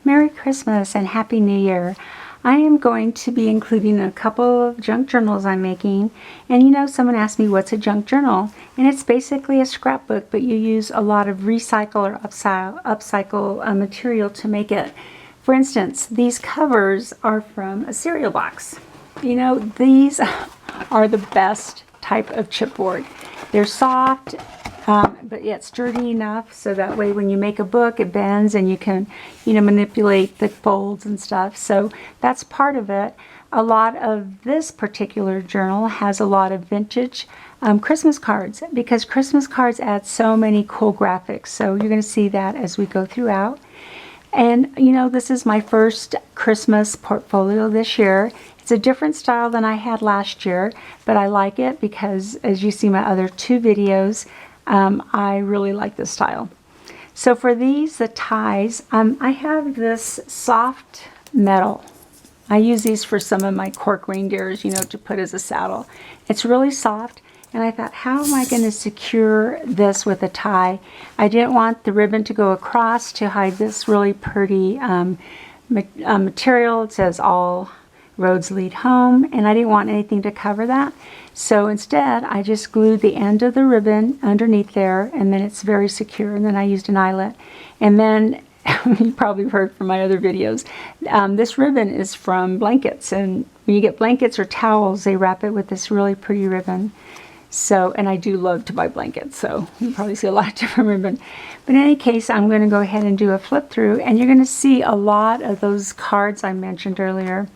Merry Christmas and Happy New Year. I am going to be including a couple of junk journals I'm making. And you know, someone asked me what's a junk journal? And it's basically a scrapbook, but you use a lot of recycle or upcycle material to make it. For instance, these covers are from a cereal box. You know, these are the best type of chipboard. They're soft, but yet sturdy enough so that way when you make a book it bends and you can, you know, manipulate the folds and stuff. So that's part of it. A lot of this particular journal has a lot of vintage Christmas cards, because Christmas cards add so many cool graphics. So you're going to see that as we go throughout. And you know, this is my first Christmas portfolio this year. It's a different style than I had last year, but I like it because as you see my other two videos, I really like this style. So for these, the ties, I have this soft metal. I use these for some of my cork reindeers, you know, to put as a saddle. It's really soft, and I thought, how am I going to secure this with a tie? I didn't want the ribbon to go across to hide this really pretty material. It says all roads lead home, and I didn't want anything to cover that. So instead, I just glued the end of the ribbon underneath there, and then it's very secure. And then I used an eyelet. And then, you probably heard from my other videos, this ribbon is from blankets. And when you get blankets or towels, they wrap it with this really pretty ribbon. So, and I do love to buy blankets, so you probably see a lot of different ribbon. But in any case, I'm going to go ahead and do a flip through, and you're going to see a lot of those cards I mentioned earlier.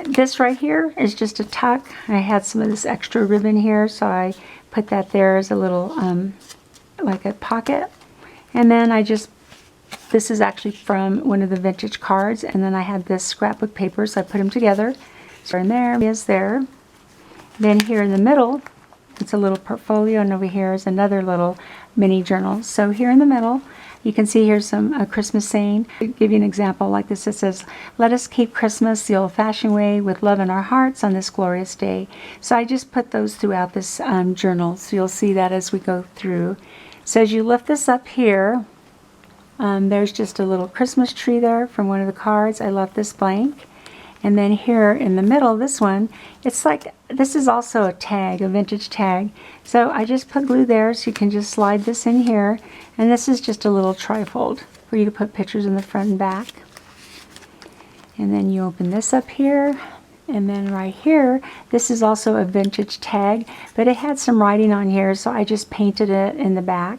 This right here is just a tuck. I had some of this extra ribbon here, so I put that there as a little, like a pocket. And then this is actually from one of the vintage cards, and then I had this scrapbook paper, so I put them together. So in there is there. Then here in the middle, it's a little portfolio, and over here is another little mini journal. So here in the middle, you can see here's some Christmas saying. I'll give you an example like this. It says, "Let us keep Christmas the old-fashioned way with love in our hearts on this glorious day." So I just put those throughout this journal. So you'll see that as we go through. So as you lift this up here, there's just a little Christmas tree there from one of the cards. I left this blank. And then here in the middle, this one, it's like, this is also a tag, a vintage tag. So I just put glue there, so you can just slide this in here. And this is just a little trifold for you to put pictures in the front and back. And then you open this up here. And then right here, this is also a vintage tag, but it had some writing on here, so I just painted it in the back.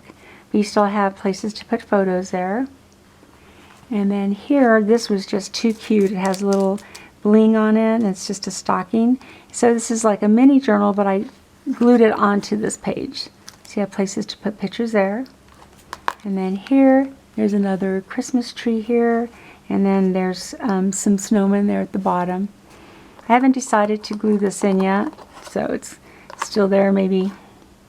But you still have places to put photos there. And then here, this was just too cute. It has a little bling on it, and it's just a stocking. So this is like a mini journal, but I glued it onto this page. So you have places to put pictures there. And then here, there's another Christmas tree here, and then there's some snowmen there at the bottom. I haven't decided to glue this in yet, so it's still there, maybe.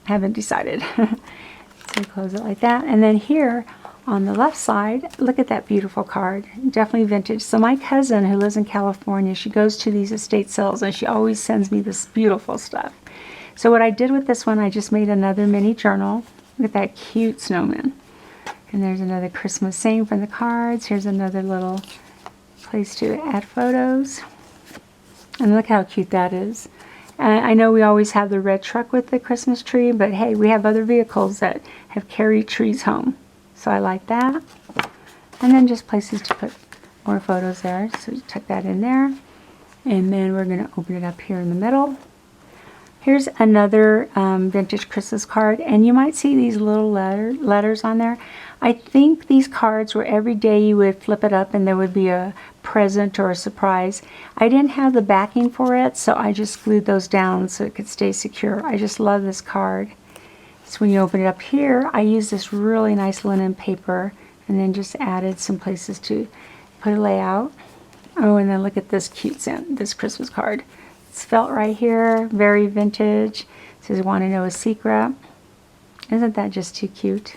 Haven't decided. So close it like that. And then here, on the left side, look at that beautiful card. Definitely vintage. So my cousin who lives in California, she goes to these estate sales and she always sends me this beautiful stuff. So what I did with this one, I just made another mini journal. Look at that cute snowman. And there's another Christmas saying from the cards. Here's another little place to add photos. And look how cute that is. I know we always have the red truck with the Christmas tree, but hey, we have other vehicles that have carried trees home. So I like that. And then just places to put more photos there. So you tuck that in there. And then we're going to open it up here in the middle. Here's another vintage Christmas card. And you might see these little letters on there. I think these cards were every day you would flip it up and there would be a present or a surprise. I didn't have the backing for it, so I just glued those down so it could stay secure. I just love this card. So when you open it up here, I used this really nice linen paper and then just added some places to put a layout. Oh, and then look at this cute this Christmas card. It's felt right here, very vintage. It says, "Want to know a secret?" Isn't that just too cute?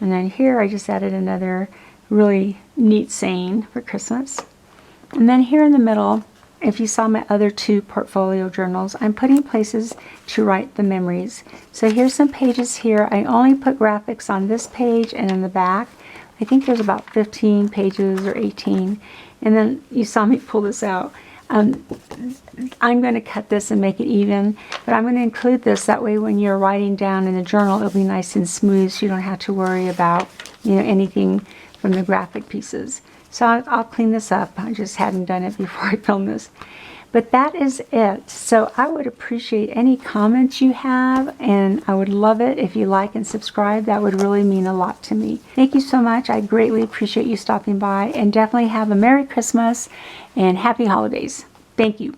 And then here I just added another really neat saying for Christmas. And then here in the middle, if you saw my other two portfolio journals, I'm putting places to write the memories. So here's some pages here. I only put graphics on this page and in the back, I think there's about 15 pages or 18. And then you saw me pull this out. I'm going to cut this and make it even, but I'm going to include this. That way when you're writing down in the journal, it'll be nice and smooth, so you don't have to worry about, anything from the graphic pieces. So I'll clean this up. I just hadn't done it before I filmed this. But that is it. So I would appreciate any comments you have, and I would love it if you like and subscribe. That would really mean a lot to me. Thank you so much. I greatly appreciate you stopping by, and definitely have a Merry Christmas and Happy Holidays. Thank you.